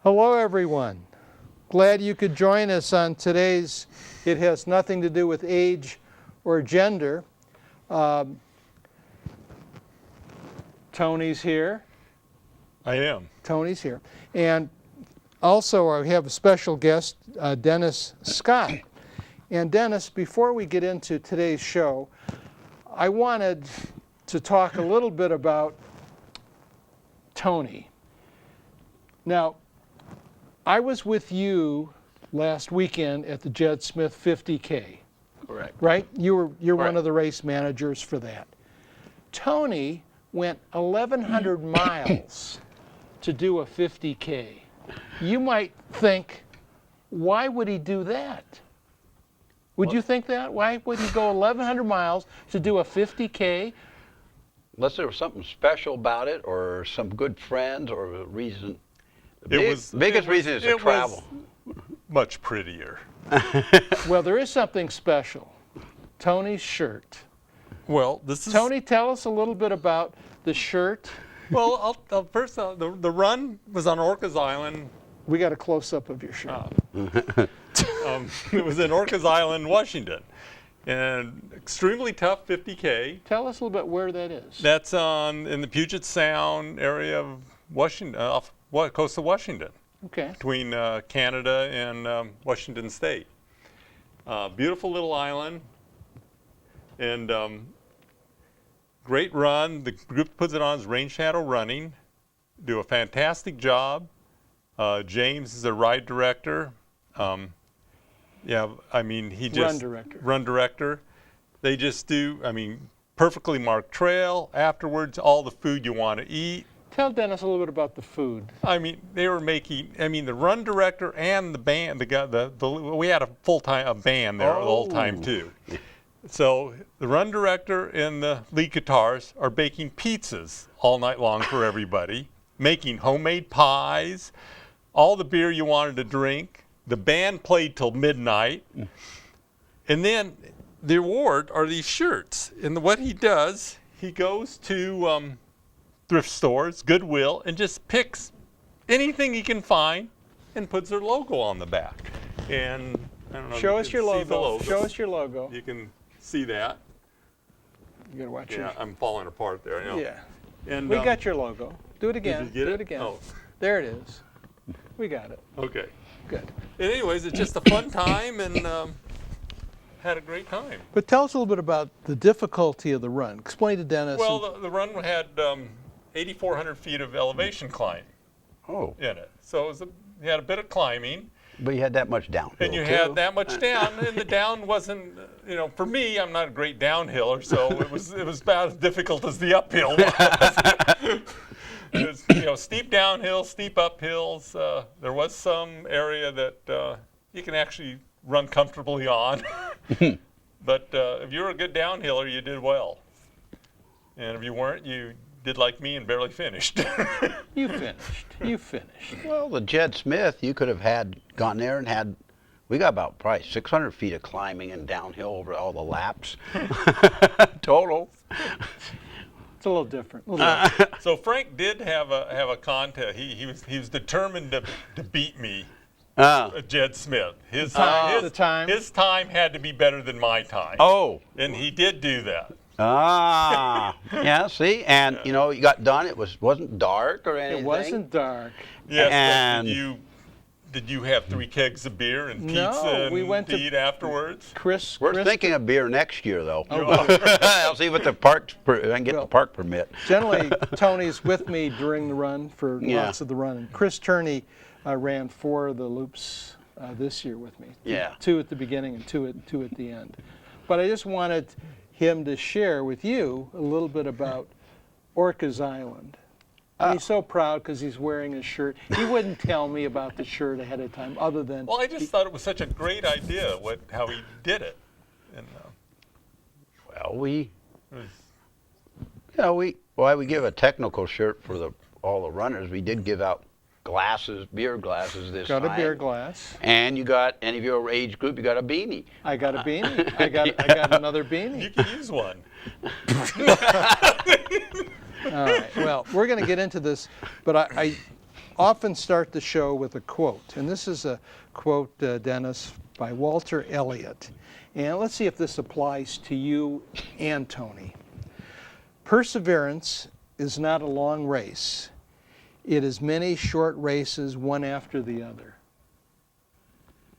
Hello, everyone. Glad you could join us on today's It Has Nothing to Do with Age or Gender. Tony's here. I am. Tony's here. And also, we have a special guest, Dennis Scott. And Dennis, before we get into today's show, I wanted to talk a little bit about Tony. Now, I was with you last weekend at the Jed Smith 50K. Correct. Right? You're Correct. one of the race managers for that. Tony went 1,100 miles to do a 50K. You might think, why would he do that? Would you think that? Why would he go 1,100 miles to do a 50K? Unless there was something special about it, or some good friends, or a reason. The biggest reason is to travel. Much prettier. Well, there is something special. Tony's shirt. Well, this is... Tony, tell us a little bit about the shirt. Well, first, the run was on Orcas Island. We got a close-up of your shirt. It was in Orcas Island, Washington. And extremely tough 50K. Tell us a little bit where that is. That's in the Puget Sound area of Washington, off coast of Washington. Okay. Between Canada and Washington State. Beautiful little island. And great run. The group that puts it on is Rain Shadow Running. Do a fantastic job. James is a ride director. Yeah, I mean, he just... Run director. They just do, I mean, perfectly marked trail. Afterwards, all the food you want to eat. Tell Dennis a little bit about the food. I mean, they were making, I mean, the run director and the band, we had a full-time band there the whole time too. So the run director and the lead guitars are baking pizzas all night long for everybody, making homemade pies, all the beer you wanted to drink. The band played till midnight. And then the award are these shirts. And what he does, he goes to thrift stores, Goodwill, and just picks anything he can find and puts their logo on the back. And I don't know. Show us your logo. logo. Show us your logo. You can see that. You gotta watch Yeah, I'm falling apart there. I know. Yeah. And We got your logo. Do it again. Did you get Do it? it again. Oh. There it is. We got it. Okay. Good. And anyways, it's just a fun time, and had a great time. But tell us a little bit about the difficulty of the run. Explain to Dennis. Well, the run had 8,400 feet of elevation climb Oh, in it. So you had a bit of climbing. but you had that much downhill, And you too. had that much down, and the down wasn't, you know, for me, I'm not a great downhiller, so it was about as difficult as the uphill was. It was, you know, steep downhill, steep uphills. There was some area that you can actually run comfortably on. But if you were a good downhiller, you did well. And if you weren't, you did like me and barely finished. You finished. You finished. Well, the Jed Smith, you could have gone there and had, we got about probably 600 feet of climbing and downhill over all the laps. Total. It's a little different. So Frank did have a contest. He was determined to beat me. Jed Smith. His time had to be better than my time. Oh. And he did do that. Yeah, see? And, you know, you got done. It wasn't dark or anything. It wasn't dark. Yes, And did you have 3 kegs of beer and pizza No, we went to eat afterwards? We're thinking of beer next year, though. Oh, I'll see what the park, I can get the park permit. Generally, Tony's with me during the run for lots of the run. And Chris Turney ran 4 of the loops this year with me. Yeah. 2 at the beginning and two at the end. But I just wanted him to share with you a little bit about Orcas Island. And he's so proud because he's wearing his shirt. He wouldn't tell me about the shirt ahead of time other than... Well, I just thought it was such a great idea how he did it. And, Well, we give a technical shirt for all the runners. We did give out beer glasses this time. Got a beer glass. And you got, any of your age group, you got a beanie. I got a beanie. I got another beanie. you can use one. All right. Well, we're going to get into this, but I often start the show with a quote. And this is a quote, Dennis, by Walter Elliott. And let's see if this applies to you and Tony. Perseverance is not a long race. It is many short races, one after the other.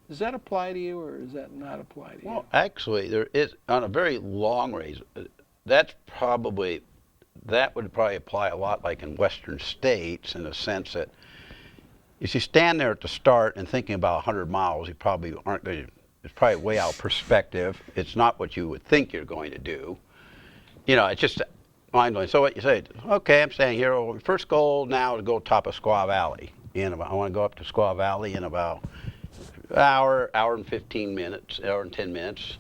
Does that apply to you, or does that not apply to you? Well, actually, there is, on a very long race, that would probably apply a lot like in western states, in the sense that if you stand there at the start and thinking about 100 miles, you probably aren't going to, it's probably way out of perspective. It's not what you would think you're going to do. You know, it's just mind-blowing. So what you say, okay, I'm staying here. Well, first goal now to go top of Squaw Valley. I want to go up to Squaw Valley in about hour and 15 minutes, hour and 10 minutes.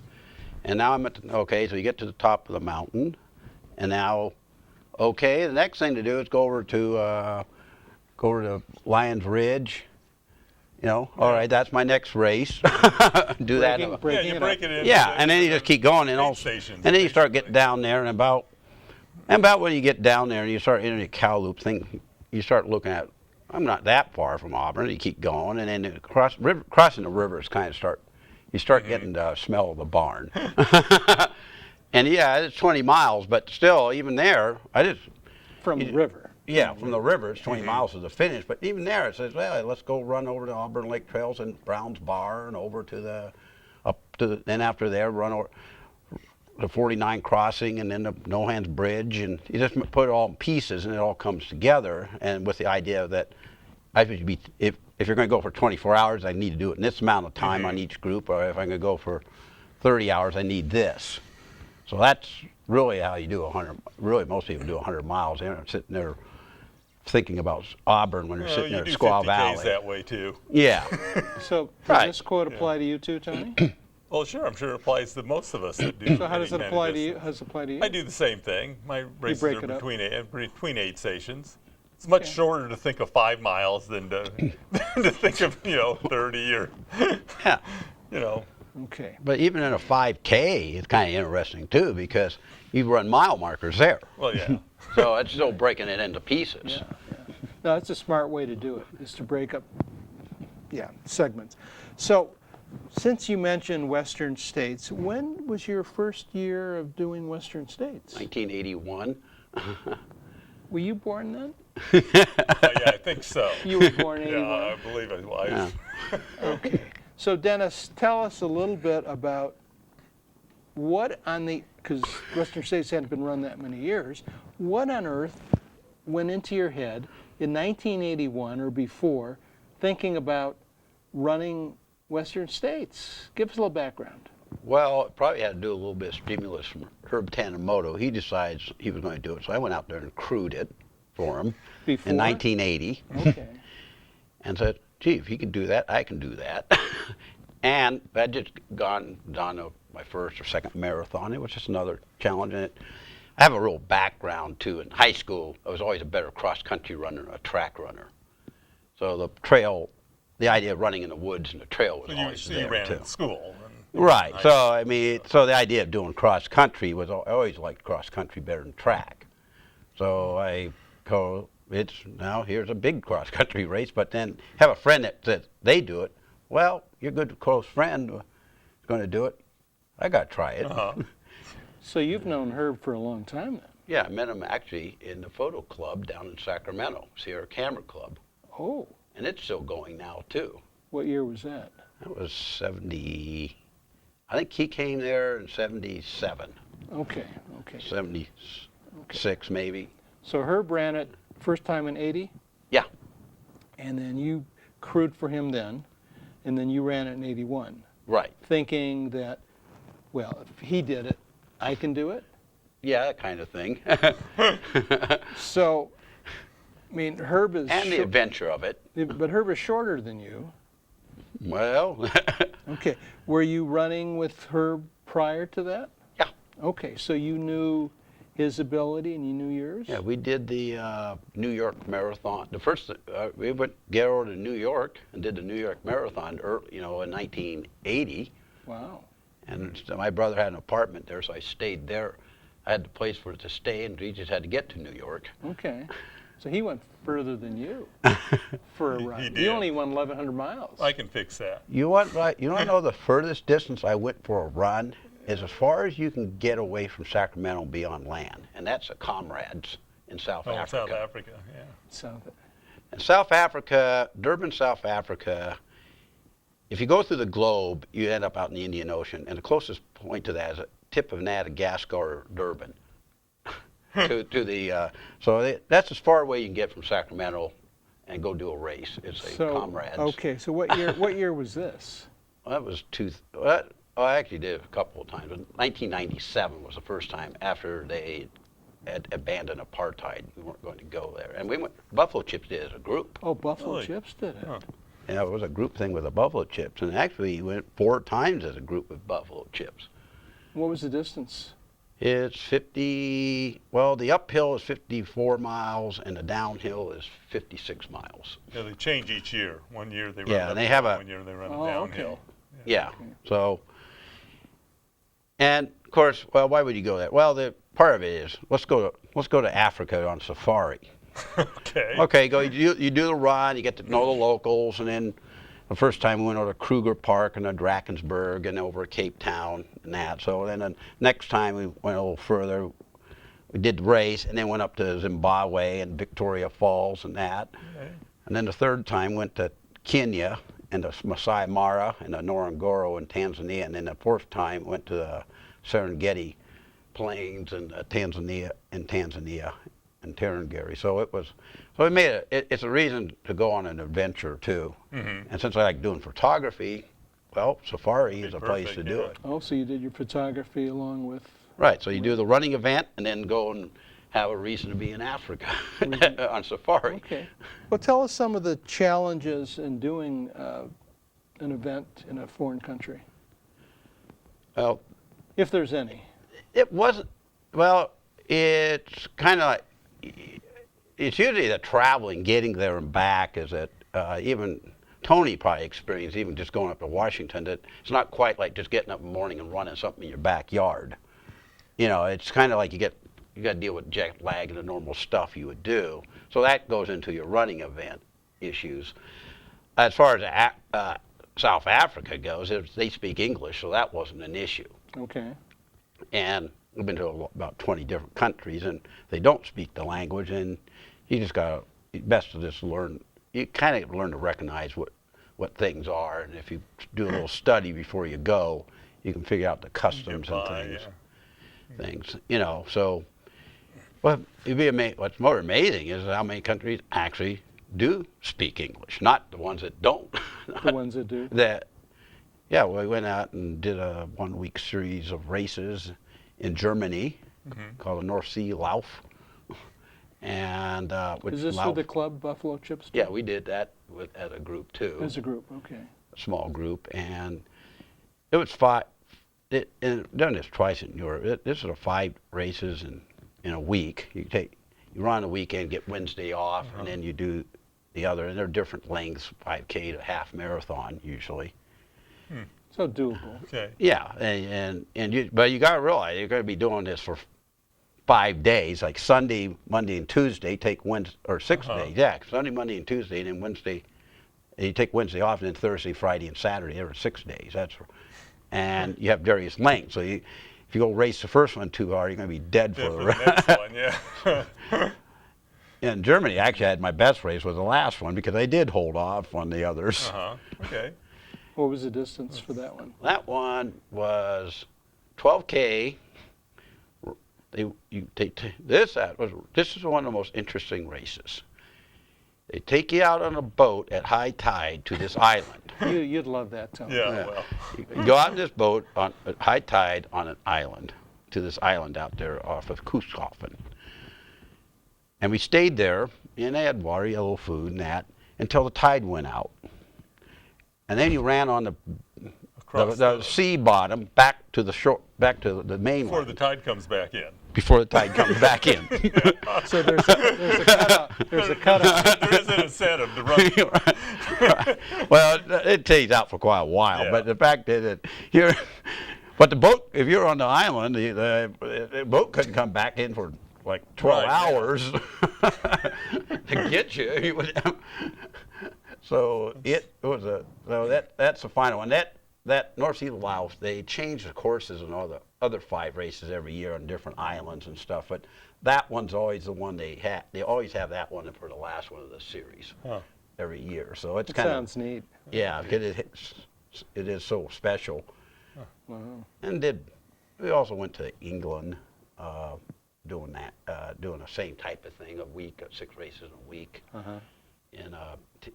And now I'm at the, okay, so you get to the top of the mountain. And now, okay, the next thing to do is go over to Lions Ridge. You know, all right, that's my next race. Do that. Yeah, you break it in. Yeah, and then you just keep going, and then you start getting down there, and about when you get down there and you start entering the cow loop thing, you start looking at, I'm not that far from Auburn. You keep going, and then crossing the rivers kind of you start getting the smell of the barn. And yeah, it's 20 miles, but still, even there, From the river. Yeah, from the river, it's 20 miles to the finish. But even there, it says, well, let's go run over to Auburn Lake Trails and Brown's Bar and over to then after there, run over the 49 crossing and then the No Hands Bridge. And you just put it all in pieces and it all comes together. And with the idea that if you're going to go for 24 hours, I need to do it in this amount of time on each group. Or if I'm going to go for 30 hours, I need this. So that's really how you do 100. Really, most people do 100 miles. They're not sitting there thinking about Auburn when they're sitting there at Squaw Valley. You do 50 Ks that way too. Yeah. So does this quote apply to you too, Tony? Well, sure. I'm sure it applies to most of us that do. So how does it apply to you? How does it apply to you? I do the same thing. My races break are it up? between aid stations. It's much shorter to think of 5 miles than to think of 30 or Yeah. Okay. But even in a 5K, it's kind of interesting too, because you run mile markers there. Well, yeah. So it's still breaking it into pieces. Yeah. No, that's a smart way to do it, is to break up, segments. So, since you mentioned Western states, when was your first year of doing Western states? 1981. Were you born then? Yeah, I think so. You were born in Yeah, 81? I believe it was. Yeah. Okay. So Dennis, tell us a little bit about because Western states hadn't been run that many years, what on earth went into your head in 1981 or before thinking about running Western states? Give us a little background. Well, it probably had to do a little bit of stimulus from Herb Tanimoto. He decides he was going to do it, so I went out there and crewed it for him Before? in 1980. Okay. And said, gee, if he can do that, I can do that. And I'd just done my first or second marathon. It was just another challenge. And I have a real background, too. In high school, I was always a better cross-country runner than a track runner. So the idea of running in the woods and the trail was always So there, you ran too. in school. Right. So, so the idea of doing cross-country I always liked cross-country better than track. So here's a big cross-country race, but then have a friend that says they do it. Well, your good close friend is going to do it. I got to try it. So you've known Herb for a long time then? Yeah, I met him actually in the photo club down in Sacramento, Sierra Camera Club. Oh. And it's still going now, too. What year was that? That was 70, I think he came there in 77. Okay. 76 maybe. So Herb ran it first time in 80? Yeah. And then you crewed for him then, and then you ran it in 81. Right. Thinking that, well, if he did it, I can do it? Yeah, that kind of thing. So, Herb is... And the adventure of it. But Herb is shorter than you. Well. Okay. Were you running with Herb prior to that? Yeah. Okay, so you knew his ability and you knew yours? Yeah, we did the New York Marathon. The first, we went over to New York and did the New York Marathon early, in 1980. Wow. And so my brother had an apartment there, so I stayed there. I had the place for it to stay, and we just had to get to New York. Okay. So he went further than you for a run. He did. You only went 1,100 miles. I can fix that. You want to know the furthest distance I went for a run is as far as you can get away from Sacramento and be on land, and that's at Comrades in South Oh, Africa. South Africa, yeah. So, In South Africa, Durban, South Africa, if you go through the globe, you end up out in the Indian Ocean, and the closest point to that is the tip of Madagascar or Durban. That's as far away you can get from Sacramento and go do a race. It's a Comrades. okay, so what year was this? Well, that was I actually did it a couple of times. 1997 was the first time after they had abandoned apartheid. We weren't going to go there, and we went. Buffalo Chips did it as a group. Oh, Buffalo Really? Chips did it. Huh. Yeah, it was a group thing with the Buffalo Chips, and actually we went 4 times as a group with Buffalo Chips. What was the distance? It's 50. Well, the uphill is 54 miles, and the downhill is 56 miles. Yeah, they change each year. One year they run Yeah, it and they have a- one year they run Oh, it downhill. okay. Yeah. So, and of course, well, why would you go there? Well, the part of it is let's go to Africa on safari. Okay. Okay, you do the run, you get to know the locals, and then the first time we went over to Kruger Park and then Drakensberg and over Cape Town and that. So then the next time we went a little further, we did the race and then went up to Zimbabwe and Victoria Falls and that. Okay. And then the third time went to Kenya and the Masai Mara and the Ngorongoro in Tanzania. And then the fourth time went to the Serengeti Plains and Tanzania and Tarangire. So it made it's a reason to go on an adventure too. Mm-hmm. And since I like doing photography, well, safari is a place to perfect, do yeah. it. Oh, so you did your photography along with. Right. So you do the running event and then go and have a reason to be in Africa on safari. Okay. Well, tell us some of the challenges in doing an event in a foreign country, Well, if there's any. it wasn't. Well, it's kind of. It's usually the traveling, getting there and back. Is that even Tony probably experienced even just going up to Washington. That it's not quite like just getting up in the morning and running something in your backyard. You know, it's kind of like you got to deal with jet lag and the normal stuff you would do. So that goes into your running event issues. As far as South Africa goes, they speak English, so that wasn't an issue. Okay. And we've been to about 20 different countries, and they don't speak the language, and you just got best to just learn. You kind of learn to recognize what things are, and if you do a little study before you go, you can figure out the customs and things. Yeah. Things, you know. So, well, what's more amazing is how many countries actually do speak English, not the ones that don't. The ones that do. Yeah, we went out and did a 1-week series of races in Germany called the North Sea Lauf. And which Is this Lauf, with the club, Buffalo Chips? Yeah, we did that as a group too. As a group, okay. A small group, and it was 5. And done this twice in Europe. This is 5 races in a week. You run a weekend, get Wednesday off, and then you do the other. And they're different lengths, 5K to half marathon usually. So doable. Okay. Yeah, but you got to realize you're going to be doing this for 5 days, like Sunday, Monday, and Tuesday. Take Wednesday or 6 days. Yeah, Sunday, Monday, and Tuesday, and then Wednesday. You take Wednesday off, and then Thursday, Friday, and Saturday. There are 6 days. And you have various lengths. So if you go race the first one too hard, you're going to be dead for the next one, yeah. In Germany, actually, I had my best race was the last one because I did hold off on the others. Okay. What was the distance for that one? That one was 12K. This is one of the most interesting races. They take you out on a boat at high tide to this island. You'd love that, Tony. Yeah, well. You go out in this boat at high tide on an island, to this island out there off of Kuskofen. And we stayed there, and they had water, a little food, and that, until the tide went out. And then you ran on the sea bottom back to the shore, back to the mainland. Before the tide comes back in. Before the tide comes back in. So there's a cutout. There's a cutout. There is an incentive to run. Well, it stays out for quite a while, Yeah. but the fact is that but the boat, if you're on the island, the boat couldn't come back in for like 12 Right, yeah. hours to get you. So it was that's the final one. That North Sea Laos, they change the courses and all the other 5 races every year on different islands and stuff. But that one's always the one they have. They always have that one for the last one of the series every year. So it's It kind of sounds neat. yeah, it is so special. Wow. And we also went to England doing the same type of thing, 6 races in a week in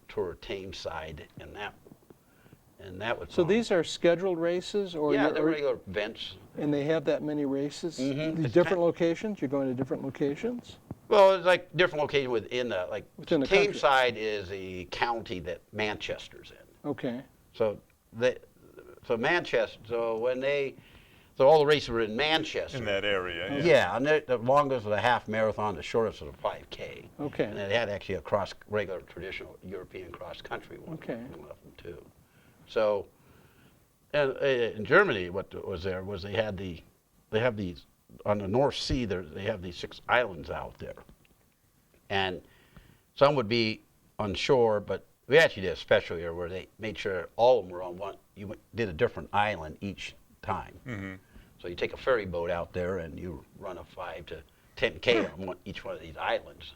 Tour Tameside, and that was So fun. these are scheduled races, or Yeah, they're regular events. and they have that many races? Mhm. These It's different locations? You're going to different locations? Well, it's like different locations within the Within the country. Tameside is the county that Manchester's in. Okay. So Manchester. So all the races were in Manchester. In that area. Yeah. Yeah, and the longest was a half marathon, the shortest was a 5K. Okay. And it had actually a regular traditional European cross country one. Okay. One of them too. So, and in Germany, what was there was they have these on the North Sea. They have these 6 islands out there, and some would be on shore, but we actually did a special year where they made sure all of them were on one. You did a different island each time. Mm-hmm. So you take a ferry boat out there and you run a 5 to 10K on each one of these islands.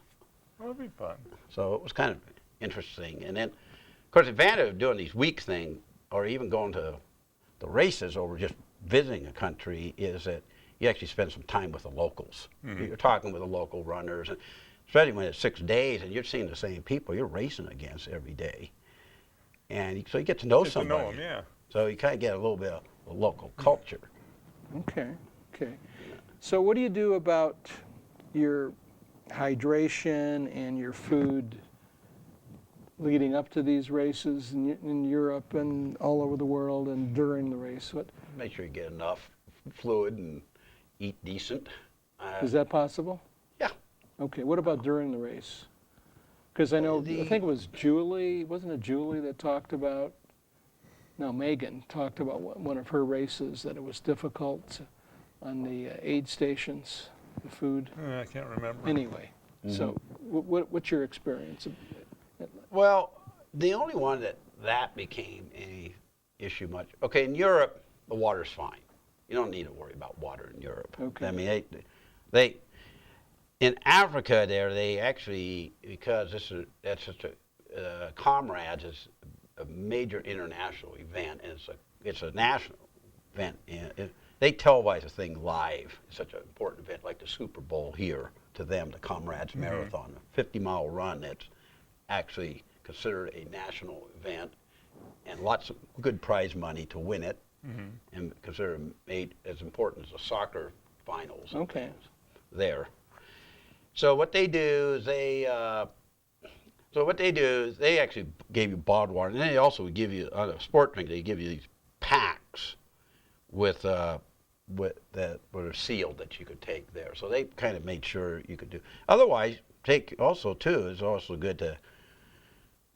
That'll be fun. So it was kind of interesting. And then, of course, the advantage of doing these week thing, or even going to the races over just visiting a country, is that you actually spend some time with the locals. Mm-hmm. You're talking with the local runners, and especially when it's 6 days and you're seeing the same people you're racing against every day. And so you get to know Get somebody. to know 'em, yeah. So you kind of get a little bit of the local culture. Okay. Okay. So what do you do about your hydration and your food leading up to these races in Europe and all over the world and during the race? What Make sure you get enough fluid and eat decent. is that possible? Yeah. Okay. What about during the race? Because I know I think it was Julie. Wasn't it Julie that talked about? No, Megan talked about one of her races that it was difficult on the aid stations, the food. I can't remember. Anyway, so what's your experience? Well, the only one that became any issue much. Okay, in Europe, the water's fine. You don't need to worry about water in Europe. Okay. I mean, they in Africa there, they actually, because that's such a Comrades is a major international event, and it's a national event. And they televise the thing live. It's such an important event, like the Super Bowl here to them, the Comrades Marathon, a 50-mile run that's actually considered a national event, and lots of good prize money to win it, and considered made as important as the soccer finals. and Okay. things there. So what they do is they actually gave you bottled water, and then they also would give you on a sport drink. They give you these packs with that were sealed that you could take there. So they kind of made sure you could do. Otherwise, take also too is also good to.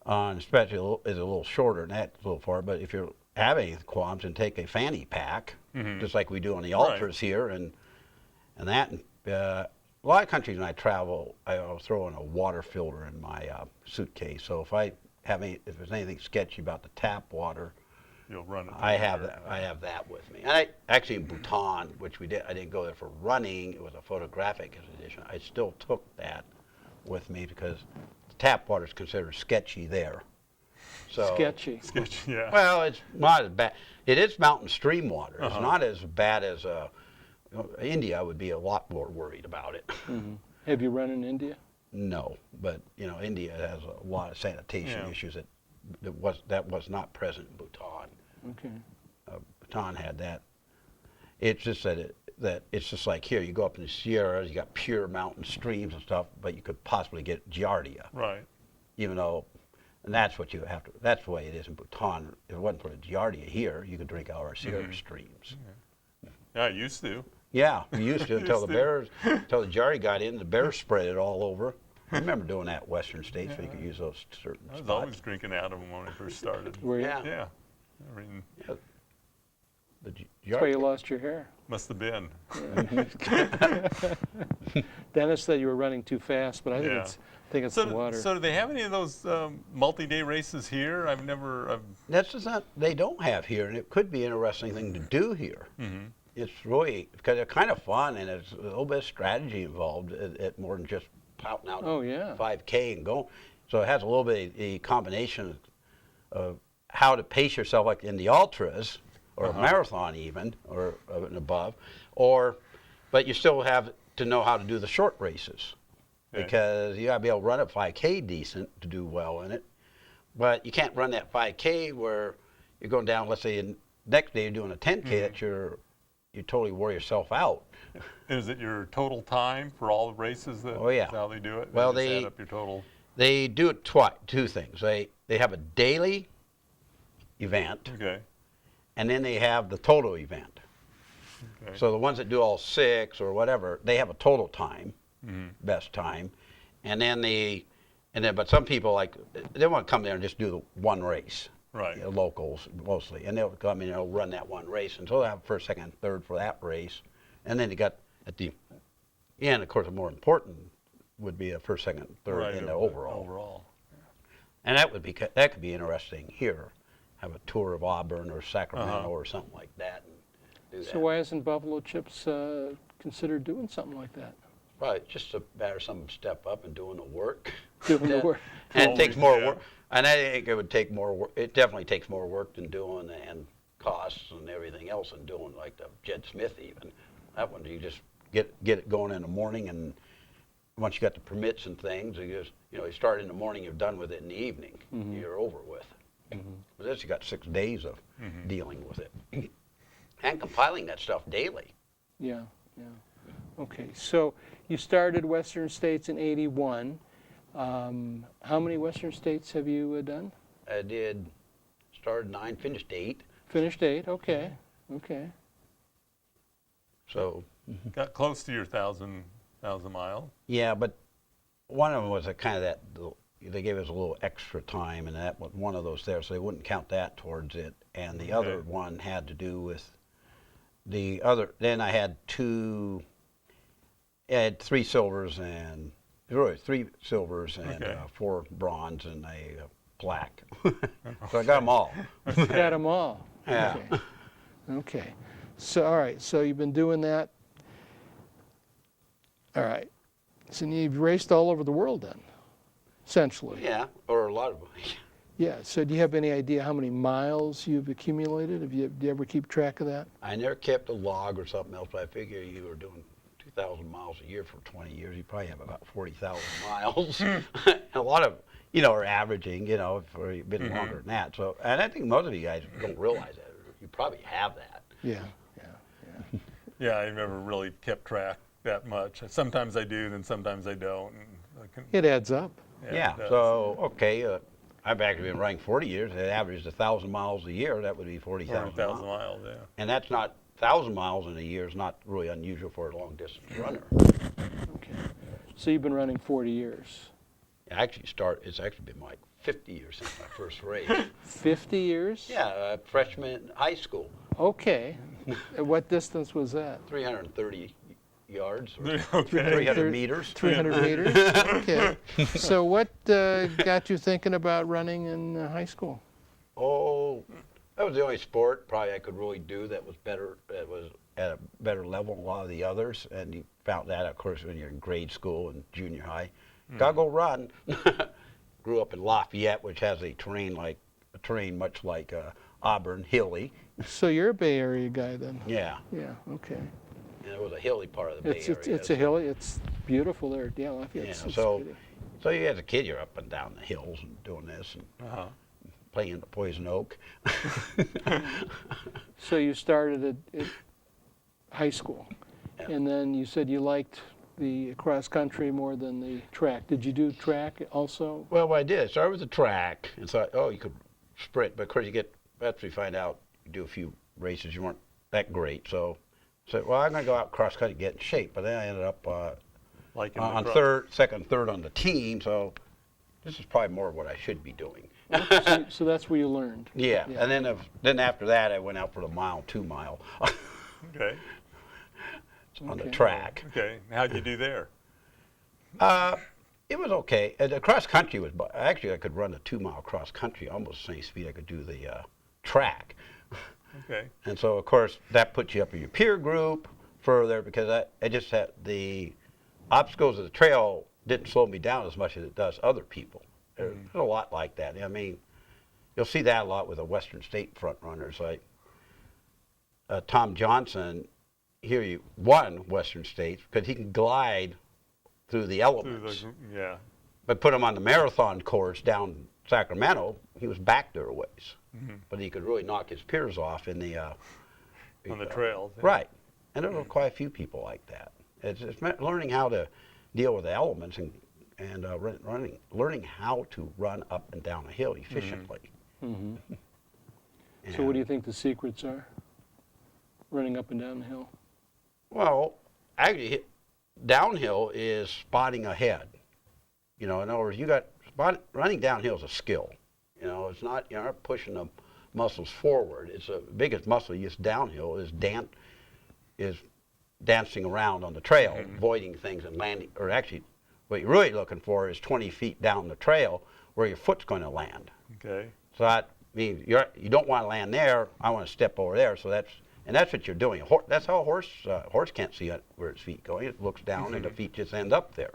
Especially is a little shorter and that's a little far. But if you're having qualms, and take a fanny pack, just like we do on the ultras here, and that. A lot of countries when I travel, I'll throw in a water filter in my suitcase. So if there's anything sketchy about the tap water, You'll run it. I have that with me. And actually in Bhutan, which I didn't go there for running, it was a photographic expedition. I still took that with me because the tap water is considered sketchy there. So, Sketchy. Sketchy, yeah. Well, it's not as bad. It is mountain stream water. It's not as bad as India. I would be a lot more worried about it. Have you run in India? No, but India has a lot of sanitation issues that was not present in Bhutan. Okay. Bhutan had that. It's just that it's just like here. You go up in the Sierras, you got pure mountain streams and stuff, but you could possibly get giardia. Right. Even though, and that's what you have to. That's the way it is in Bhutan. If it wasn't for the giardia here, you could drink out of our Sierra streams. Yeah, I used to. Yeah, we used to until the giardia got in. The bears spread it all over. I remember doing that in Western states where you could use those certain I was spots. always drinking out of them when I first started. Were you? Yeah. Yeah. I mean, Yeah. the That's why you lost your hair. Must have been. Dennis said you were running too fast, but I think Yeah. it's So, the water. so do they have any of those multi-day races here? I've never. That's just not, they don't have here, and it could be an interesting thing to do here. Mm-hmm. It's really, because they're kind of fun, and it's a little bit of strategy involved at more than just pouting out Oh, yeah. 5K and going. So it has a little bit of a combination of how to pace yourself, like in the ultras, or a marathon even, or and above, but you still have to know how to do the short races. Okay. Because you got to be able to run a 5K decent to do well in it. But you can't run that 5K where you're going down, let's say, next day you're doing a 10K that you totally wore yourself out. Is it your total time for all the races? Oh, yeah. That's how they do it? Well, just they- add up your total. They do it two things. They have a daily event, Okay. and then they have the total event. Okay. So the ones that do all 6 or whatever, they have a total time, Mm-hmm. best time, and then but some people like they want to come there and just do the one race. Right. Locals mostly, and they'll come in and they'll run that one race, and so they'll have first, second, third for that race, and then you got at the end, of course, the more important would be a first, second, third Right, in the over- overall. Overall. And that could be interesting here. Have a tour of Auburn or Sacramento or something like that, and do that. So why hasn't Buffalo Chips considered doing something like that? Probably just a matter of some step up and doing the work. Doing the work. And it takes more Yeah. work. And I think it would take more work. It definitely takes more work than doing and costs and everything else than doing like the Jed Smith even. That one you just get it going in the morning, and once you got the permits and things, you start in the morning, you're done with it in the evening. You're over with. But this you got 6 days of dealing with it. And compiling that stuff daily. Yeah, yeah. Okay, so you started Western States in '81. How many Western States have you done? I started 9, finished 8. Finished 8, okay, okay. So, Got close to your 1,000 mile. yeah, but one of them was a kind of that, they gave us a little extra time, and that was one of those there, so they wouldn't count that towards it. And the other Okay. one had to do with the other, then I had I had 3 silvers and, really 3 silvers and Okay. 4 bronze and a black. So I got them all. Got them all. Yeah. Okay. Okay. So, all right, so you've been doing that. All right. So you've raced all over the world then, essentially. Yeah, or a lot of them. Yeah, so do you have any idea how many miles you've accumulated? Do you ever keep track of that? I never kept a log or something else, but I figure you were doing 2,000 miles a year for 20 years. You probably have about 40,000 miles. And a lot of, are averaging, for a bit longer than that. So, and I think most of you guys don't realize that. You probably have that. Yeah, yeah. Yeah, I never really kept track that much. Sometimes I do, then sometimes I don't. And It adds up. Yeah. it does. So, okay, I've actually been running 40 years. It averaged 1,000 miles a year. That would be 40,000 40,000 miles. miles, yeah. And that's not 1,000 miles in a year is not really unusual for a long distance runner. Okay. So you've been running 40 years. It's actually been like 50 years since my first race. 50 years? Yeah, freshman in high school, Okay. And what distance was that? 330 yards or Okay. 300 meters. 300 meters? Okay. So what got you thinking about running in high school? Oh, that was the only sport probably I could really do that was better. That was at a better level than a lot of the others, and you found that, of course, when you're in grade school and junior high. Gotta go run. Grew up in Lafayette, which has a terrain much like Auburn, hilly. So you're a Bay Area guy then? Yeah, Yeah, okay. and it was a hilly part of the Bay Area. It's a hilly, it's beautiful there. Yeah, Lafayette's Yeah, it's so pretty. so you as a kid, you're up and down the hills and doing this and Uh-huh. playing in the poison oak. So you started at high school, Yeah. and then you said you liked the cross country more than the track. Did you do track also? Well, what I did, I started with the track and thought, oh, you could sprint, but of course after you find out, you do a few races, you weren't that great. So I said, well, I'm going to go out cross country, get in shape. But then I ended up Like in on the second, third on the team. So this is probably more of what I should be doing. So that's where you learned. Yeah, and then after that, I went out for the 2 mile Okay. on the Okay. track. Okay. How'd you do there? It was okay. The cross country was, actually I could run a 2 mile cross country almost the same speed I could do the track. Okay. And so of course that puts you up in your peer group further, because I just had the obstacles of the trail didn't slow me down as much as it does other people. There's a lot like that. I mean, you'll see that a lot with the Western State front runners, like Tom Johnson. Here he won Western States because he can glide through the elements. Yeah. But put him on the marathon course down Sacramento, he was back there a ways. But he could really knock his peers off in the On the trails. Yeah. right. And there were quite a few people like that. It's learning how to deal with the elements and learning how to run up and down a hill efficiently. So what do you think the secrets are? Running up and down the hill? Well, actually, downhill is spotting ahead. You know, in other words, running downhill is a skill. You know, it's not, you're not pushing the muscles forward. It's the biggest muscle you use downhill is dancing around on the trail, avoiding things and landing. Or actually, what you're really looking for is 20 feet down the trail where your foot's going to land. Okay. So that means you don't want to land there. I want to step over there. So that's what you're doing. That's how a horse can't see where its feet going. It looks down and the feet just end up there.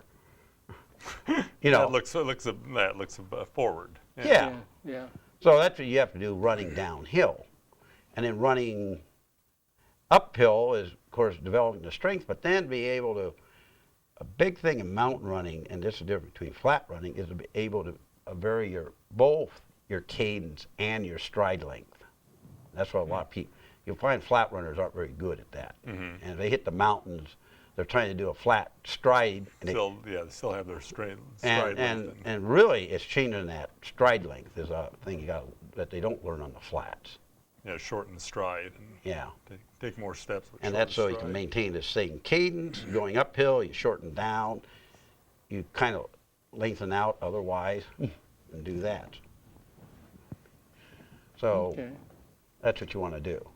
You know. That looks forward. Yeah. Yeah. So that's what you have to do running downhill. And then running uphill is, of course, developing the strength, but then be able to, a big thing in mountain running, and this is the difference between flat running, is to be able to vary both your cadence and your stride length. That's what a lot of people, you'll find flat runners aren't very good at that. And if they hit the mountains, they're trying to do a flat stride. And They still have their stride length. and really, it's changing that stride length is a thing that they don't learn on the flats. Yeah, shorten the stride. And Yeah. Take more steps. And that's so you can maintain the same cadence. Going uphill, you shorten down, you kind of lengthen out otherwise, and do that. So that's what you want to do.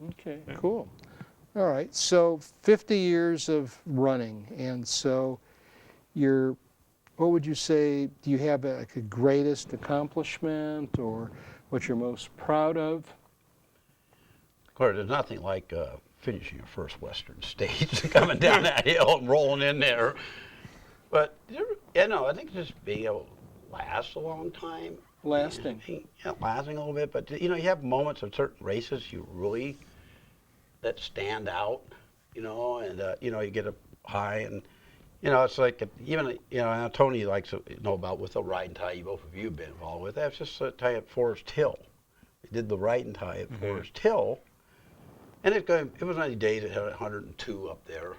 Okay, cool. All right, so 50 years of running, and so what would you say, do you have a greatest accomplishment or what you're most proud of? Of course, there's nothing like finishing your first Western States, coming down that hill and rolling in there. But, I think just being able to last a long time. Lasting. Yeah, lasting a little bit. But, you have moments of certain races that stand out, and, you get up high and, it's like, even, Tony likes to know about with the ride and tie, both of you have been involved with. That's just a tie at Forest Hill. We did the ride and tie at Forest Hill. And it was 90 days, it had 102 up there.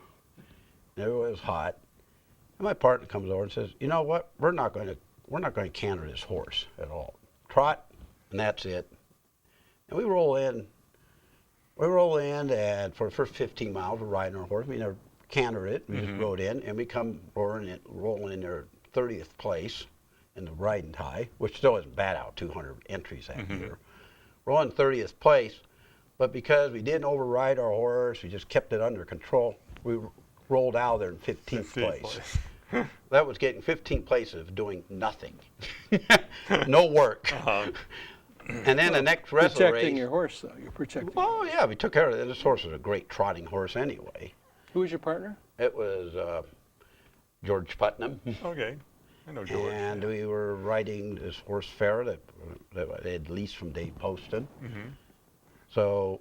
And it was hot. And my partner comes over and says, you know what, we're not going to canter this horse at all. Trot, and that's it. And we roll in, and for the first 15 miles, we're riding our horse. We never cantered it, we just rode in, and we come rolling in there 30th place in the ride and tie, which still isn't bad out, 200 entries that year. Rolling 30th place, but because we didn't override our horse, we just kept it under control, we rolled out of there in 15th place. That was getting 15 places of doing nothing. No work. And then the next rest of the race. Protecting your horse, though. You're protecting. Oh, yeah, we took care of it. This horse was a great trotting horse anyway. Who was your partner? It was George Putnam. Okay. I know George. And we were riding this horse fair that they had leased from Dave Poston. So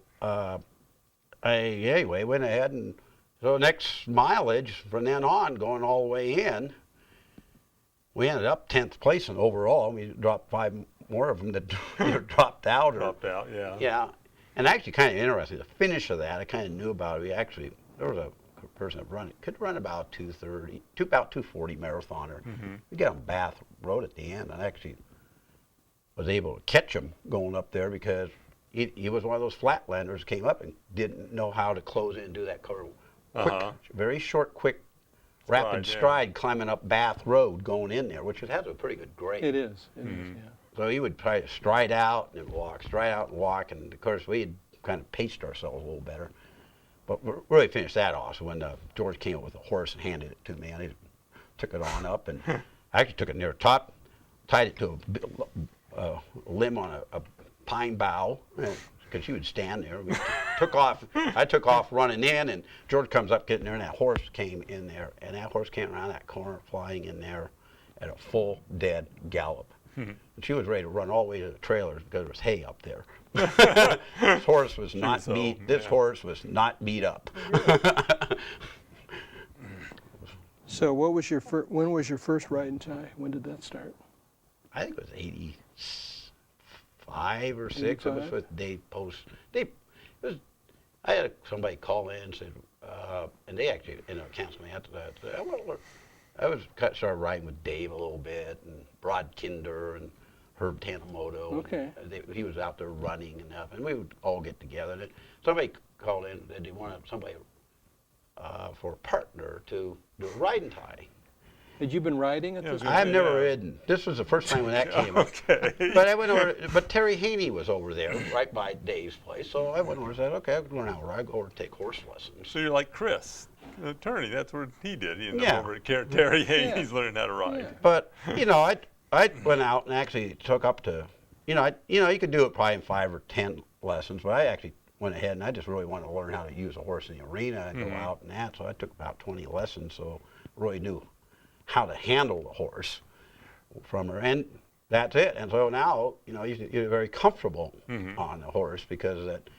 anyway, went ahead and so next mileage from then on, going all the way in, we ended up 10th place in overall. We dropped 5 more of them that dropped out. Yeah. Yeah. And actually kind of interesting, the finish of that, I kind of knew about it. There was a person that could run about 2:30, about 2:40 marathoner. We got on Bath Road at the end, and I actually was able to catch him going up there because he was one of those flatlanders came up and didn't know how to close in and do that quick, very short, quick, rapid stride climbing up Bath Road going in there, which has a pretty good grade. It is. It is, yeah. So he would try to stride out and walk, stride out and walk, and of course we had kind of paced ourselves a little better. But we really finished that off. So when George came up with a horse and handed it to me, I took it on up, and I actually took it near the top, tied it to a limb on a pine bough, because she would stand there. We took off. I took off running in, and George comes up getting there, and that horse came in there, and that horse came around that corner, flying in there at a full dead gallop. And she was ready to run all the way to the trailers because there was hay up there. This horse was not beat. This horse was not beat up. So what was your when was your first ride and tie? When did that start? I think it was 85 or 6. It was with Dave Post. I had somebody call in and said, and they actually ended up canceling me after that. Said, started riding with Dave a little bit, and Rod Kinder and Herb Tanimoto. Okay. He was out there running and stuff, and we would all get together. And somebody called in that they wanted somebody for a partner to do a ride and tie. Had you been riding at this point? I've never ridden. This was the first time when that came up. Okay. But I went over. But Terry Haney was over there, right by Dave's place. So I went over and said, "Okay, I can learn how to ride. Go over and take horse lessons." So you're like Chris, the attorney. That's what he did. He ended Yeah. up over at Terry Hayes learning how to ride. Yeah. But I went out and actually took up to, you could do it probably in 5 or 10 lessons. But I actually went ahead and I just really wanted to learn how to use a horse in the arena and go out and that. So I took about 20 lessons. So really knew how to handle the horse from her, and that's it. And so now, you're very comfortable on the horse because that,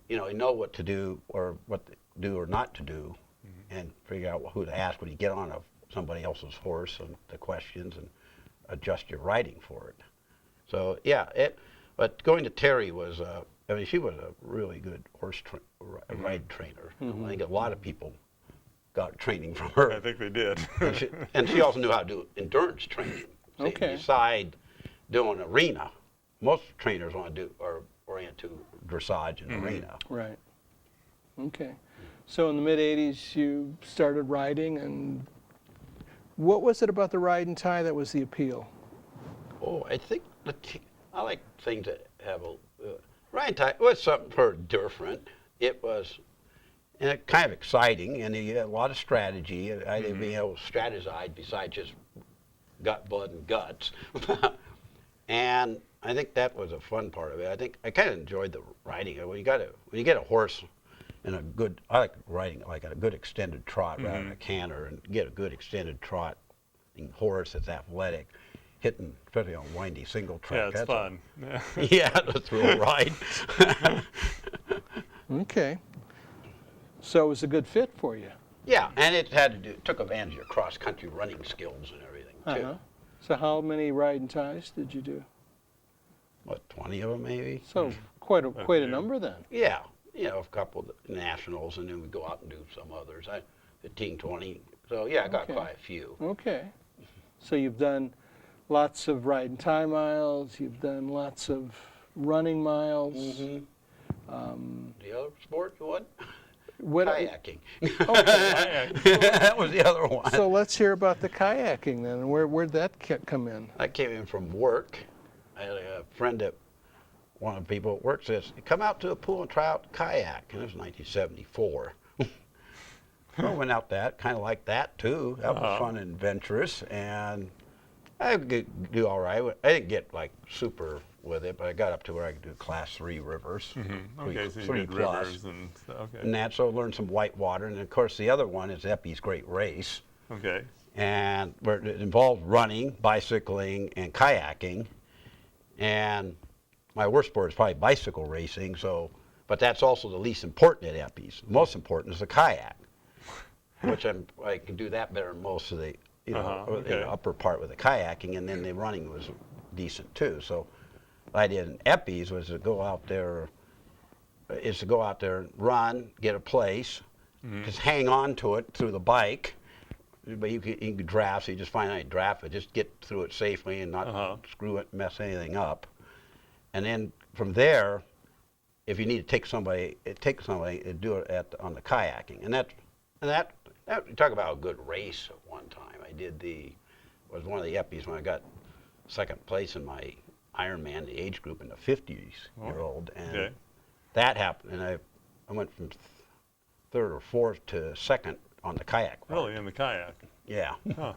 you know what to do or what to do or not to do, and figure out who to ask when you get on somebody else's horse and the questions and adjust your riding for it. So yeah, but going to Terry was, she was a really good horse ride trainer. I think a lot of people got training from her. I think they did. and she also knew how to do endurance training. See, Okay. Beside doing arena, most trainers want to do are oriented to dressage and arena. Right. Okay. So in the mid-'80s, you started riding, and what was it about the ride and tie that was the appeal? Oh, I think I like things that have a ride and tie was something for different. It was kind of exciting, and you had a lot of strategy. I didn't being able to strategize besides just gut, blood, and guts. And I think that was a fun part of it. I think I kind of enjoyed the riding. When you get a horse in I like riding like a good extended trot rather than a canter, and get a good extended trot horse that's athletic, hitting, especially on windy single track. Yeah, it's fun. Yeah, the thrill ride. Okay. So it was a good fit for you. Yeah, and it took advantage of your cross-country running skills and everything, too. So how many ride and ties did you do? What, 20 of them maybe? So quite a number then. Yeah, a couple of nationals, and then we go out and do some others. 15, 20. So yeah, I got quite a few. Okay. So you've done lots of ride and tie miles. You've done lots of running miles. The other sport you want? What, Kayaking. okay. That was the other one. So let's hear about the kayaking then. Where'd that come in? I came in from work. I had a friend that one of the people at work says, "Come out to a pool and try out kayak." And it was 1974. So I went out kind of like that too. That was fun and adventurous, and I could do all right. I didn't get like super with it, but I got up to where I could do class 3 rivers. Okay, so you three did plus. rivers and stuff. Okay. And that, so I learned some white water. And of course, the other one is Eppies Great Race. Okay. And where it involved running, bicycling, and kayaking. And my worst sport is probably bicycle racing. But that's also the least important at Eppies. The most important is the kayak, which I can do that better than most of the the upper part with the kayaking, and then the running was decent too. So what I did in Eppies was to go out there. And run, get a place, just hang on to it through the bike. But you can draft, so you just find out you draft it, just get through it safely and not screw it, mess anything up. And then from there, if you need to take somebody to do it on the kayaking. And that you talk about a good race at one time. Was one of the Eppies when I got second place in my Ironman, the age group in the 50-year-old, and Okay. that happened. And I went from third or fourth to second on the kayak part. Really, in the kayak? Yeah. Huh.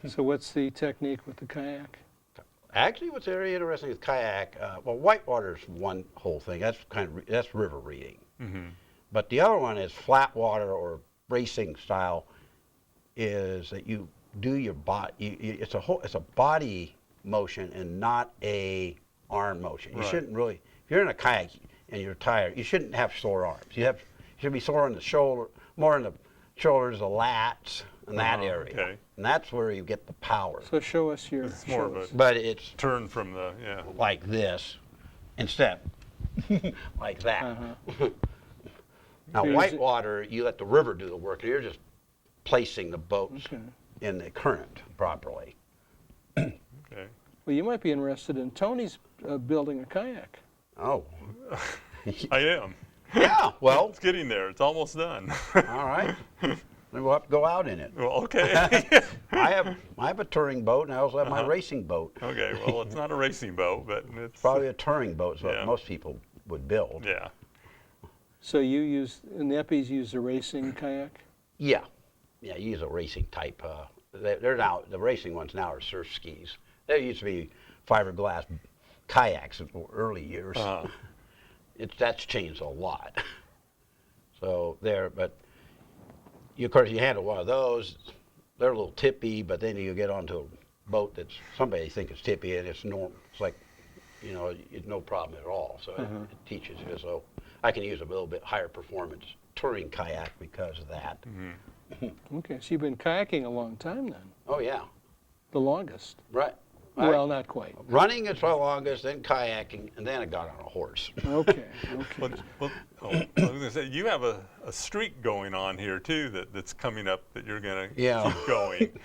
So what's the technique with the kayak? Actually, what's very interesting with kayak, well, whitewater's one whole thing. That's that's river reading. Mm-hmm. But the other one is flat water or racing style. Is that you do your body? It's a body motion and not a arm motion. You Right. shouldn't really. If you're in a kayak and you're tired, you shouldn't have sore arms. You should be sore in the shoulder, more in the shoulders, the lats, and that area. Okay. And that's where you get the power. So show us your. It's more of show us. a But it's turn from the, yeah. like this instead, like that. Uh-huh. Now, So is it- whitewater, you let the river do the work. You're just placing the boats Okay. in the current properly. Okay. Well, you might be interested in Tony's building a kayak. Oh, I am. yeah. Well, It's getting there. It's almost done. all right. Then we'll have to go out in it. Well, okay. I have a touring boat, and I also have my Uh-huh. racing boat. Okay. Well, it's not a racing boat, but it's Probably a touring boat is what Yeah. most people would build. Yeah. So you use, in the Eppies, use a racing kayak? Yeah. Yeah, you use a racing type. They're now, the racing ones now are surf skis. There used to be fiberglass kayaks in the early years. Uh-huh. That's changed a lot. So but of course you handle one of those, they're a little tippy, but then you get onto a boat that's, somebody think it's tippy and it's normal. It's like, it's no problem at all. So it teaches you. So I can use a little bit higher performance touring kayak because of that. Okay, so you've been kayaking a long time then, Oh yeah, the longest. right. Well, not quite. Running is my longest, then kayaking, and then I got on a horse. Okay, Well, okay. I was going to say, you have a streak going on here, too, that's coming up that you're going to Yeah. keep going.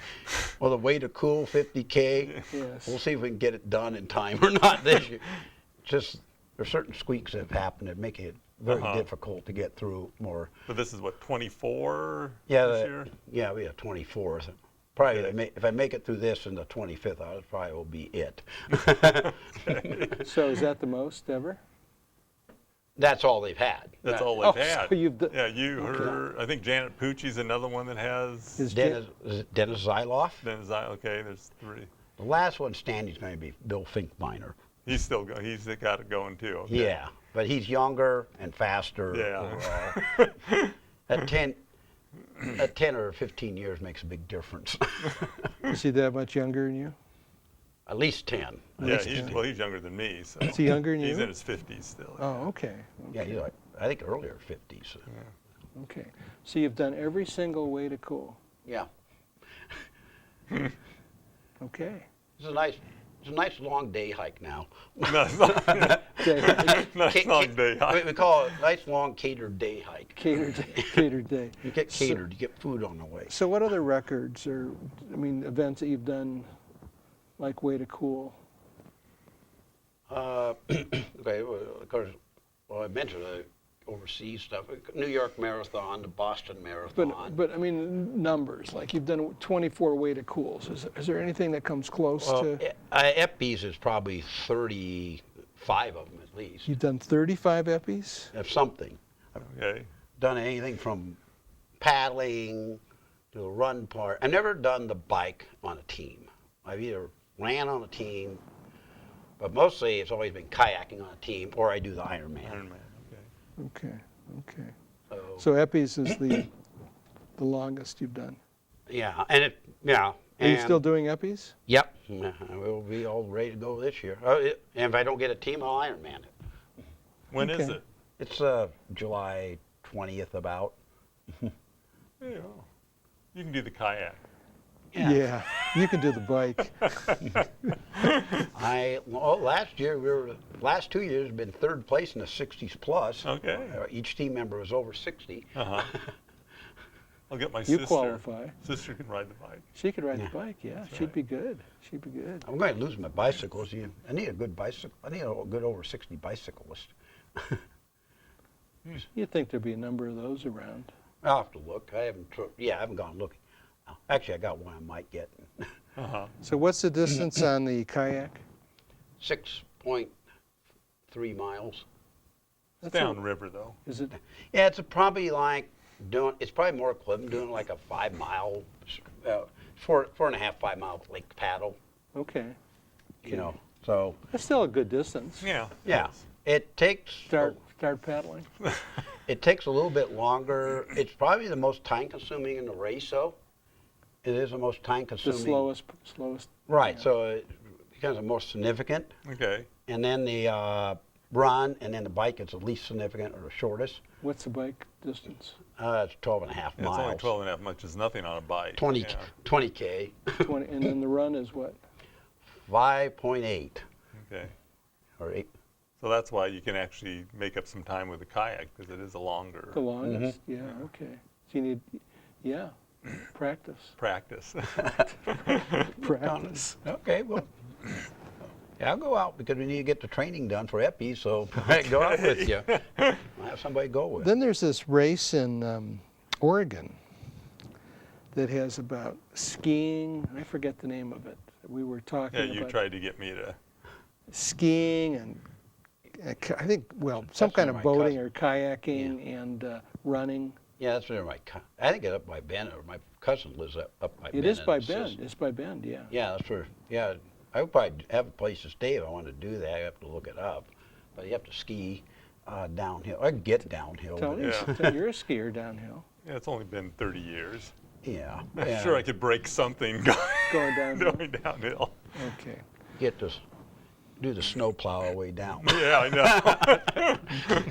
Well, the way to cool 50K, Yes. we'll see if we can get it done in time or not this year. Just, there's certain squeaks that have happened that make it very Uh-huh. difficult to get through more. But this is what, 24 Yeah, this year? yeah, we have 24th. Probably Okay. if I make it through this and the 25th, I probably will be it. So is that the most ever? That's all they've had. That's all Oh, they've had. so you've done- Yeah, you heard, I think Janet Pucci's another one that has, Is Dennis Zyloff. then is that, okay, there's 3. The last one standing is going to be Bill Finkbeiner. He's still going, he's got it going, too. Okay. Yeah, but he's younger and faster. Yeah. overall. At 10 or 15 years makes a big difference. Is he that much younger than you? At least 10. Yeah, he's younger than me, so. Is he younger than you? He's in his 50s still. Oh, okay. Yeah, he's like, I think earlier 50s. Okay. So you've done every single way to cool. Yeah. Okay. It's a nice long day hike now. Nice long Okay. nice long day. We call it a nice long catered day hike. Catered day. You get catered, you get food on the way. So what other records or, events that you've done, like way to cool? Okay, well, of course, I mentioned the overseas stuff. New York Marathon, the Boston Marathon. But numbers, like you've done 24 way to cools. Is there anything that comes close to? Eppies is probably 35 of them at least. You've done 35 Eppies? Of something. Okay. Done anything from paddling to the run part. I've never done the bike on a team. I've either ran on a team, but mostly it's always been kayaking on a team, or I do the Ironman. Ironman, okay. Okay. So, So Eppies is the longest you've done. yeah, Are you still doing Eppies? Yep, we'll be all ready to go this year. And if I don't get a team, I'll Ironman it. When is Okay. it? It's July 20th about. Yeah. You can do the kayak. Yeah. You can do the bike. Last 2 years have been third place in the 60s plus. Okay. Each team member was over 60. Uh-huh. I'll get my You sister. qualify. Sister can ride the bike. She could ride Yeah. the bike, yeah. She'd be good. She'd be good. I'm going to lose my bicycles. I need a good bicycle. I need a good over 60 bicyclist. You'd think there'd be a number of those around. I'll have to look. I haven't gone looking. Actually, I got one I might get. Uh-huh. So what's the distance on the kayak? 6.3 miles. It's That's downriver though. Is it? Yeah, it's probably like it's probably more equivalent doing like a 5 mile, 4.5, 5 mile lake paddle, Okay. you know. So, That's still a good distance. Yeah. yeah, it takes, Start paddling. it takes a little bit longer. It's probably the most time consuming in the race though. It is the most time The consuming. slowest. Right, yeah. so it becomes the most significant. Okay. And then the run, and then the bike is the least significant or the shortest. What's the bike distance? It's 12 and a half Yeah, miles. it's only 12 and a half, much is nothing on a bike. 20K. 20, and then the run is what? 5.8 Okay. or 8. So that's why you can actually make up some time with the kayak because it is a longer The longest? Mm-hmm. Yeah, okay. So you need, yeah, practice. practice. Practice. Okay, well, yeah, I'll go out because we need to get the training done for Eppies, so I go out with you. I'll have somebody go with. Then there's this race in Oregon that has about skiing. I forget the name of it. We were talking Yeah, you about tried to get me to. skiing and I think, well, some kind where of my boating cousin- or kayaking and running. Yeah, that's where I think it's up by Bend, or my cousin lives up by Bend. It is and by it's Bend. just- It's by Bend, yeah. Yeah, that's where, yeah, I would probably have a place to stay if I wanted to do that. I have to look it up. But you have to ski downhill. I can get downhill. but Tony, Yeah. you're a skier downhill. Yeah, it's only been 30 years. yeah. I'm yeah. sure I could break something Going downhill. going downhill. Okay. Get to do the snow plow all the way down. Yeah, I know.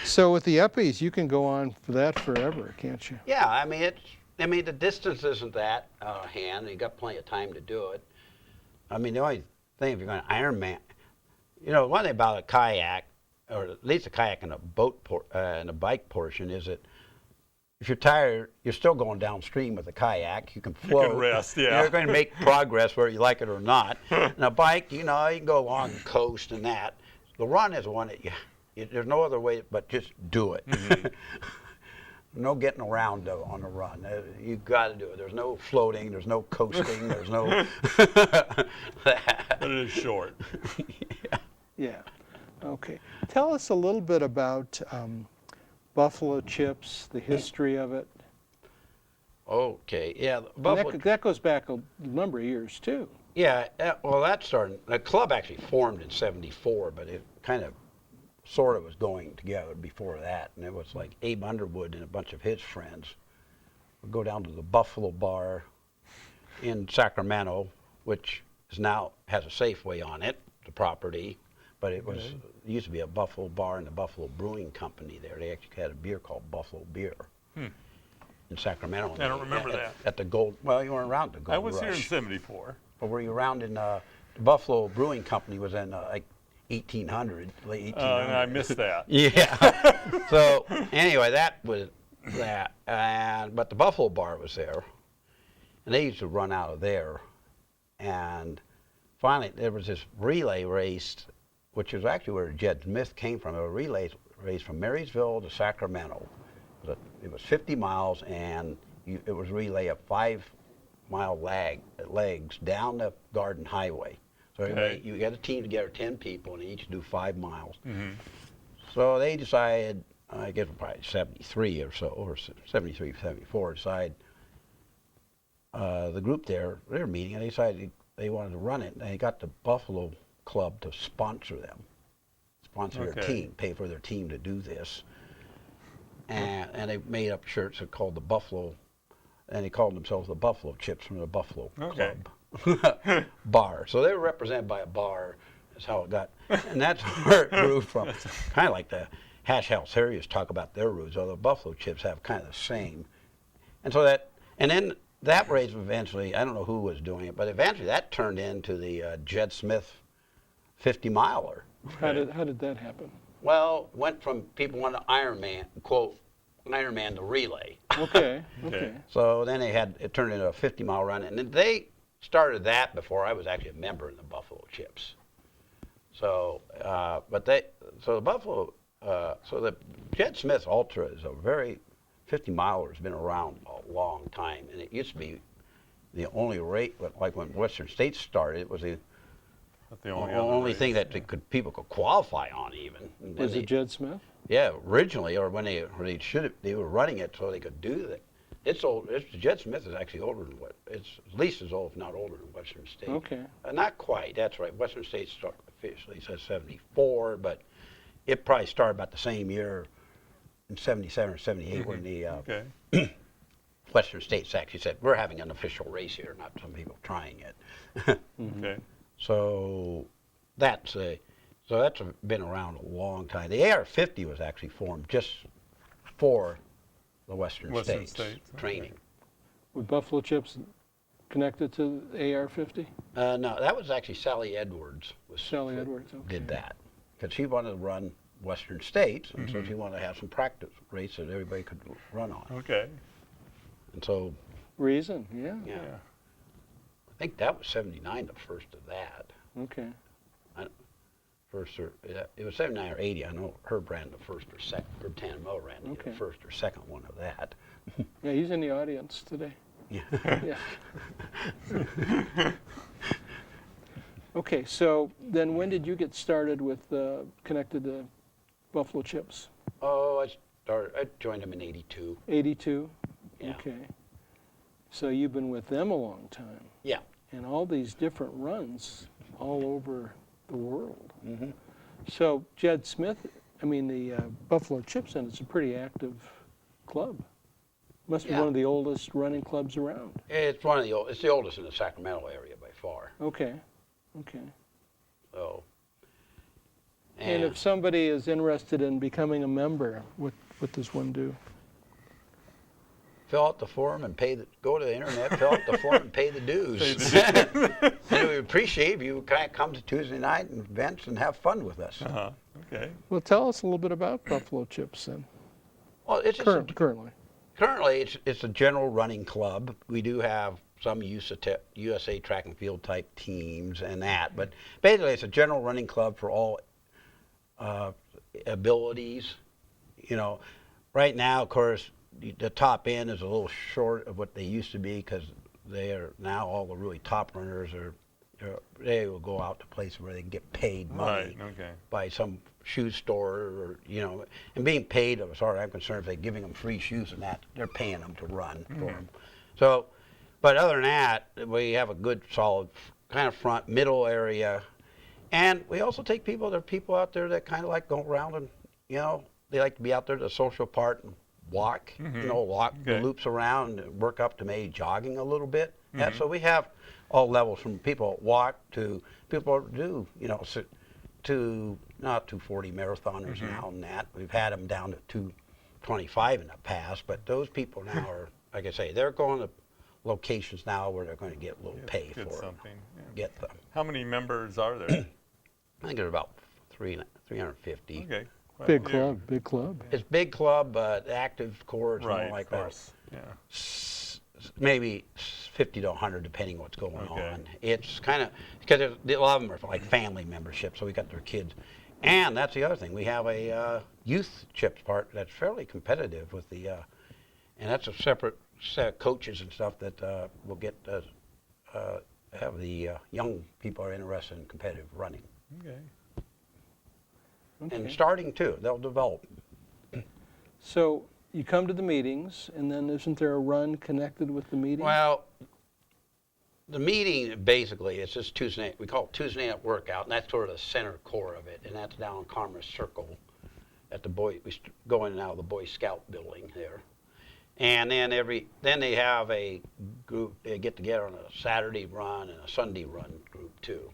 So with the Eppies, you can go on for that forever, can't you? Yeah, I mean the distance isn't that hand. You got plenty of time to do it. I mean, the only thing if you're going to Ironman, you know, one thing about a kayak, or at least a kayak and a boat and a bike portion, is that if you're tired, you're still going downstream with a kayak. You can float. rest, yeah. You're going to make progress whether you like it or not. And a bike, you know, you can go along the coast and that. The run is one that there's no other way but just do it. Mm-hmm. No getting around on the run. You got to do it. There's no floating. There's no coasting. There's no. But it is short. Yeah. Okay. Tell us a little bit about buffalo chips, the history of it. Okay. Yeah. And Buffalo. that goes back a number of years too. Yeah. Well, that started. The club actually formed in '74, but it kind of, sort of was going together before that, and it was like Abe Underwood and a bunch of his friends would go down to the Buffalo Bar in Sacramento, which is now has a Safeway on it, the property, but it was it used to be a Buffalo Bar and the Buffalo Brewing Company there. They actually had a beer called Buffalo Beer in Sacramento. I don't remember at, that. At the Gold. Well, you weren't around the Gold I was Rush. here in '74. Or were you around in the Buffalo Brewing Company was in like 1800, late 1800. And I missed that. Yeah. So anyway, that was that. But the Buffalo Bar was there, and they used to run out of there. And finally, there was this relay race, which is actually where Jed Smith came from. A relay race from Marysville to Sacramento. It was 50 miles, and it was relay of 5-mile legs down the Garden Highway. So you get a team together, 10 people, and they each do 5 miles. Mm-hmm. So they decided, I guess probably 73 or so, or 73, 74, decided the group there, they were meeting, and they decided they wanted to run it, and they got the Buffalo Club to sponsor them, sponsor their team, pay for their team to do this. And they made up shirts that called the Buffalo, and they called themselves the Buffalo Chips from the Buffalo Club. Bar. So they were represented by a bar. That's how it got. And that's where it grew from. Kind of like the Hash House Harriers talk about their roots, although Buffalo Chips have kind of the same. And so then that race eventually, I don't know who was doing it, but eventually that turned into the Jed Smith 50-miler. How did that happen? Well, went from people wanting to Ironman, quote, Ironman to relay. Okay. Okay. So then it turned into a 50-mile run, and then they started that before I was actually a member in the Buffalo Chips. So, the Jed Smith Ultra is a very 50-miler has been around a long time, and it used to be the only rate. Like when Western States started, it was That's the only only other thing race, that they people could qualify on even. And then Was it Jed Smith? Yeah, originally, or when they were running it so they could do that. It's old. Jed Smith is actually older than what it's at least as old, if not older, than Western State. Okay. Not quite. That's right. Western State officially says 74, but it probably started about the same year in 77 or 78 when the Okay. Western States actually said we're having an official race here, not some people trying it. Okay. So that's been around a long time. The AR-50 was actually formed just for the Western States okay. training. Were Buffalo Chips connected to the AR-50? No, that was actually Sally Edwards. Sally Edwards, okay. Did that because she wanted to run Western States, and so she wanted to have some practice race that everybody could run on. Okay. And so, Reason, yeah. yeah, I think that was '79, the first of that. Okay. It was 79 or 80. I know Herb ran the first or second. Herb Tannenbaugh ran Okay. the first or second one of that. Yeah, he's in the audience today. Yeah. Yeah. Okay, so then when did you get started with connected to Buffalo Chips? Oh, I joined them in '82. 82? Yeah. Okay. So you've been with them a long time. Yeah. And all these different runs all over the world. Mm-hmm. So Jed Smith, the Buffalo Chips, and it's a pretty active club. Must be Yeah. one of the oldest running clubs around. It's one of the it's the oldest in the Sacramento area by far. Okay. Okay. So. And if somebody is interested in becoming a member, what does one do? Fill out the form and go to the internet, fill out the form and pay the dues. And we appreciate if you kind of come to Tuesday night and events and have fun with us. Okay. Well, tell us a little bit about Buffalo Chips then. Well, it's just Currently. currently it's a general running club. We do have some USA track and field type teams and that, but basically it's a general running club for all abilities. Right now, of course, the top end is a little short of what they used to be because they are now all the really top runners they will go out to places where they can get paid money Right. Okay. by some shoe store or and being paid as far as I'm concerned, if they're giving them free shoes and that, they're paying them to run for them. So, but other than that, we have a good solid kind of front middle area, and we also take people. There are people out there that kind of like go around and they like to be out there the social part and walk, walk the loops around and work up to maybe jogging a little bit. Yeah, so we have all levels from people that walk to people that do, to not 240 marathoners now and that. We've had them down to 225 in the past, but those people now are, like I say, they're going to locations now where they're going to get a little pay Get for something. them. Yeah. Get them. How many members are there? I think there's about 350. Okay. Quite Big a few. club, big club. It's big club, but active core is Right. more like Of course. Yeah. maybe 50 to 100 depending what's going Okay. on. It's kind of, because a lot of them are for like family membership, so we got their kids. And that's the other thing. We have a youth chips part that's fairly competitive with the, and that's a separate set of coaches and stuff that will get, have the young people are interested in competitive running. Okay. And Okay. starting too, they'll develop. So you come to the meetings, and then isn't there a run connected with the meeting? Well, the meeting basically is just Tuesday night. We call it Tuesday night workout, and that's sort of the center core of it. And that's down in Commerce Circle at the we go in and out of the Boy Scout building there. And then then they have a group. They get together on a Saturday run and a Sunday run group too.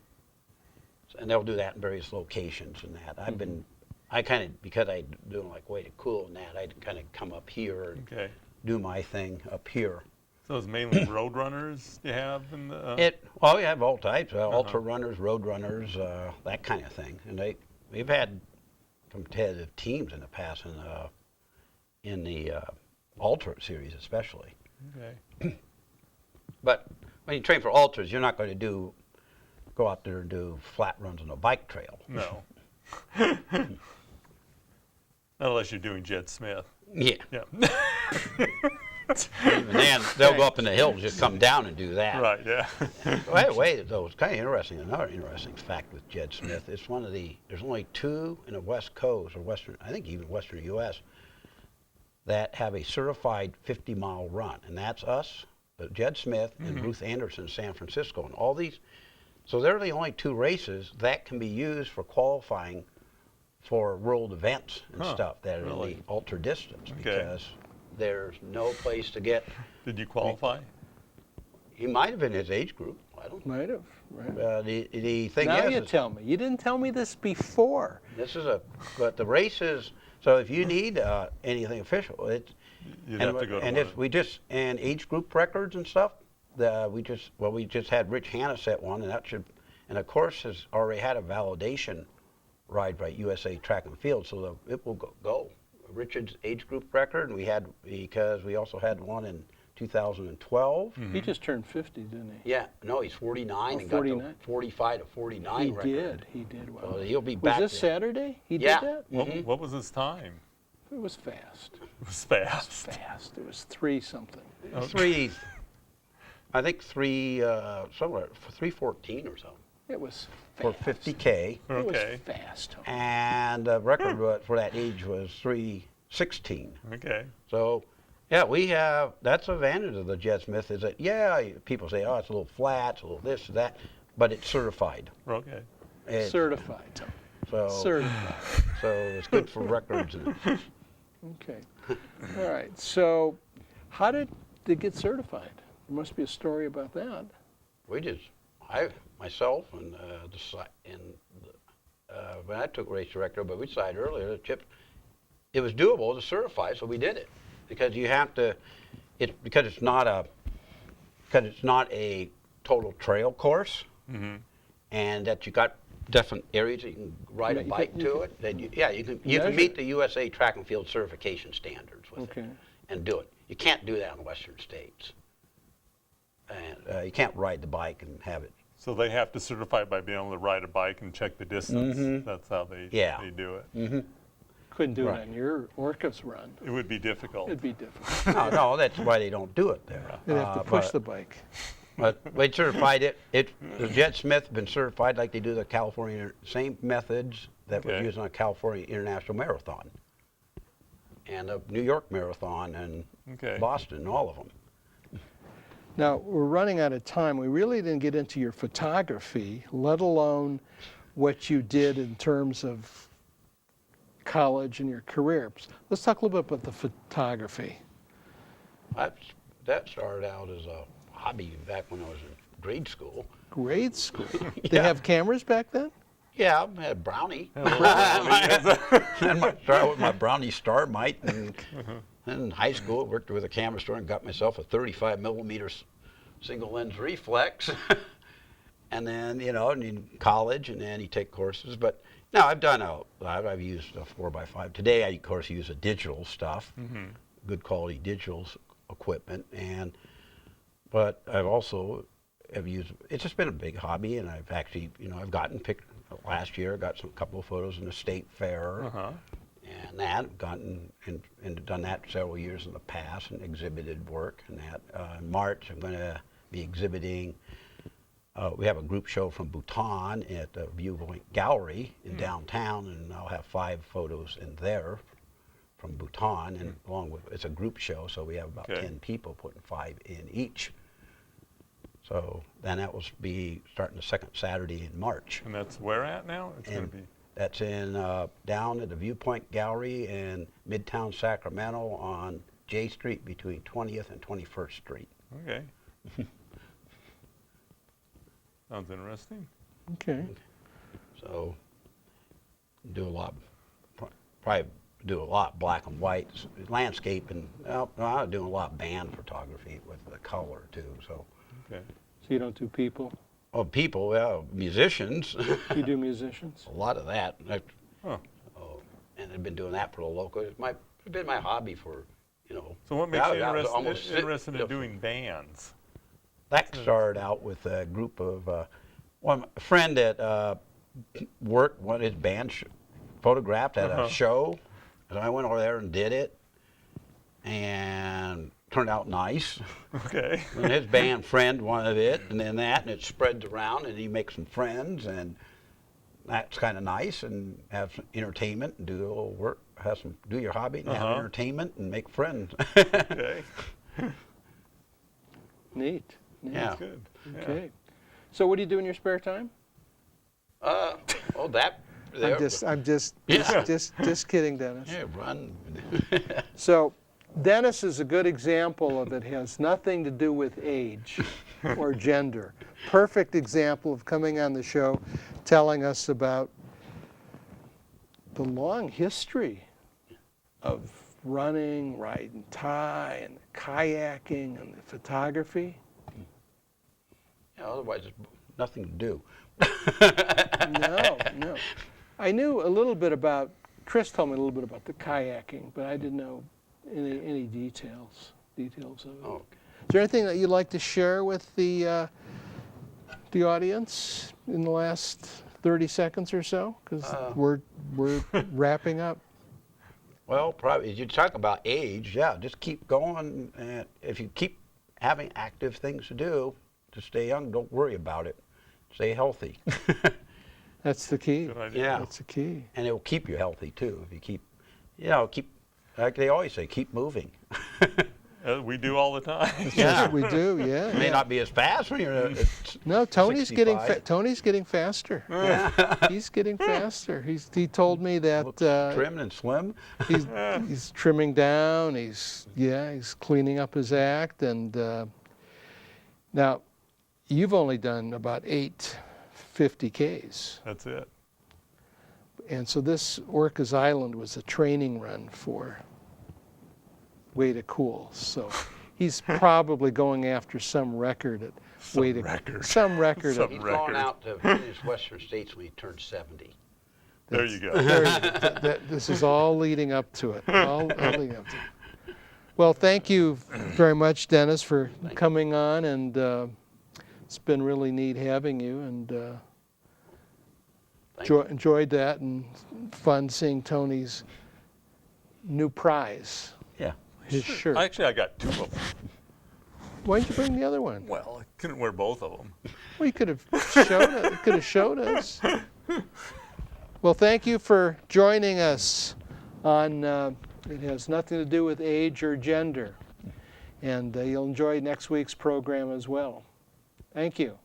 And they'll do that in various locations and that. I kind of, because I doing like way to cool and that, I'd kind of come up here and Okay. do my thing up here. So it's mainly road runners you have in the. You have all types, ultra runners, road runners, that kind of thing. And we've had competitive teams in the past in the ultra series especially. Okay. But when you train for ultras, you're not going to go out there and do flat runs on a bike trail. No. Unless you're doing Jed Smith. Yeah. Yeah. Even then, they'll go up in the hills, just come down and do that. Right, yeah. By the way, though, it's kind of interesting. Another interesting fact with Jed Smith, it's one of there's only 2 in the West Coast, or I think even Western U.S., that have a certified 50-mile run. And that's us, Jed Smith, and Ruth Anderson in San Francisco. And all these, so they're the only 2 races that can be used for qualifying for world events and stuff that are in the ultra distance, because there's no place to get. Did you qualify? He might have in his age group. I don't know. Might have. Right. The thing Now is, you tell me. You didn't tell me this before. this is but the races. So if you need anything official, You'd have to go to and one. and age group records and stuff. We just had Rich Hanna set one, and that should, and of course has already had a validation ride by USA Track and Field, so it will go. Richard's age group record, and because we also had one in 2012. He just turned 50, didn't he? Yeah, no, he's 49 and 49. got the 45 to 49 He record. did. Wow. So he'll be Was back this there. Saturday? He Yeah. did that? What was his time? It was fast. It was fast. Fast. It was 3 something. I think somewhere 3:14 or so It was for fast. 50K, It was Okay. fast. and the record for that age was 3:16. Okay. So, yeah, that's the advantage of the Jed Smith is that, people say, oh, it's a little flat, it's a little this, that, but it's certified. Okay. It's- Certified. So, Certified. so it's good for records. Okay. All right. So, how did they get certified? There must be a story about that. Myself and when I took race director, but we decided earlier that it was doable to certify, so we did it, because you have to, because it's not a total trail course, and that you got different areas that you can ride a bike to it. That you can measure meet it. the USA Track and Field certification standards with Okay. it, and do it. You can't do that in Western states, and you can't ride the bike and have it. So they have to certify by being able to ride a bike and check the distance. That's how they do it. Couldn't do Right. it on your Orcas run. It would be difficult. It'd be difficult. No, that's why they don't do it there. They'd have to push but- the bike. But they certified it. The Jed Smith has been certified like they do the California, same methods that were Okay. used on a California International Marathon, and a New York Marathon, and Okay. Boston, all of them. Now, we're running out of time. We really didn't get into your photography, let alone what you did in terms of college and your career. Let's talk a little bit about the photography. That started out as a hobby back when I was in grade school. Grade school. They have cameras back then? Yeah, I had Brownie. Yeah, And started with my Brownie Star Mite, and in high school, I worked with a camera store and got myself a 35 millimeter single lens reflex. And then, and in college, and then you take courses. But no, I've used a 4x5. Today, I, of course, use a digital stuff, good quality digital equipment. But I've also used, it's just been a big hobby, and I've actually, I've gotten last year, I got a couple of photos in the state fair. And that, I've gotten and done that several years in the past and exhibited work. And that in March, I'm going to be exhibiting. We have a group show from Bhutan at the Viewpoint Gallery in downtown, and I'll have 5 photos in there from Bhutan, and along with, it's a group show, so we have about 10 people putting 5 in each. So then that will be starting the second Saturday in March. And that's where at now? It's going to be. That's in down at the Viewpoint Gallery in Midtown Sacramento on J Street between 20th and 21st Street. Okay. Sounds interesting. Okay. So probably do a lot black and white landscape, and I'm doing a lot of band photography with the color too. So Okay. So you don't do people? people, musicians, You do musicians? a lot of that. Huh. And I've been doing that for a local. It's been my hobby for, So what makes you I was almost interested in doing bands? That started out with a group of a friend that worked one of his bands photographed at a show, and I went over there and did it. And turned out nice. Okay. And his band friend wanted it, and then that, and it spreads around, and he makes some friends, and that's kind of nice, and have some entertainment, and do a little work, do your hobby, and have entertainment, and make friends. Okay. Neat. Yeah. Good. Yeah. Okay. So what do you do in your spare time? I'm just kidding, Dennis. Yeah, run. So Dennis is a good example of it has nothing to do with age or gender. Perfect example of coming on the show, telling us about the long history of running, riding tie, and kayaking, and the photography. Yeah, otherwise, there's nothing to do. No. I knew a little bit about, Chris told me a little bit about the kayaking, but I didn't know any details of it. Oh, Is there anything that you'd like to share with the audience in the last 30 seconds or so? Because we're wrapping up. well, probably, you talk about age, yeah, just keep going. And if you keep having active things to do to stay young, don't worry about it. Stay healthy. That's the key. Good idea. Yeah. That's the key. And it will keep you healthy, too. If you keep, like they always say, keep moving. We do all the time. Yeah. We do, yeah. It may not be as fast when you're No, Tony's 65. Tony's getting faster. He's getting faster. He told me that looks trim and slim. he's trimming down. He's cleaning up his act. And now, you've only done about 8 50Ks. That's it. And so this Orcas Island was a training run for Way to Cool. So he's probably going after some record at Way to record. Some record. Some He's record. going out to finish Western States when he turns 70. There you go. This is all leading up to it. All leading up to it. Well, thank you very much, Dennis, for coming on, and it's been really neat having you, and enjoyed that, and fun seeing Tony's new prize, Yeah. his shirt. Actually, I got 2 of them. Why didn't you bring the other one? Well, I couldn't wear both of them. Well, you could have showed us. Well, thank you for joining us on It Has Nothing to Do with Age or Gender. And you'll enjoy next week's program as well. Thank you.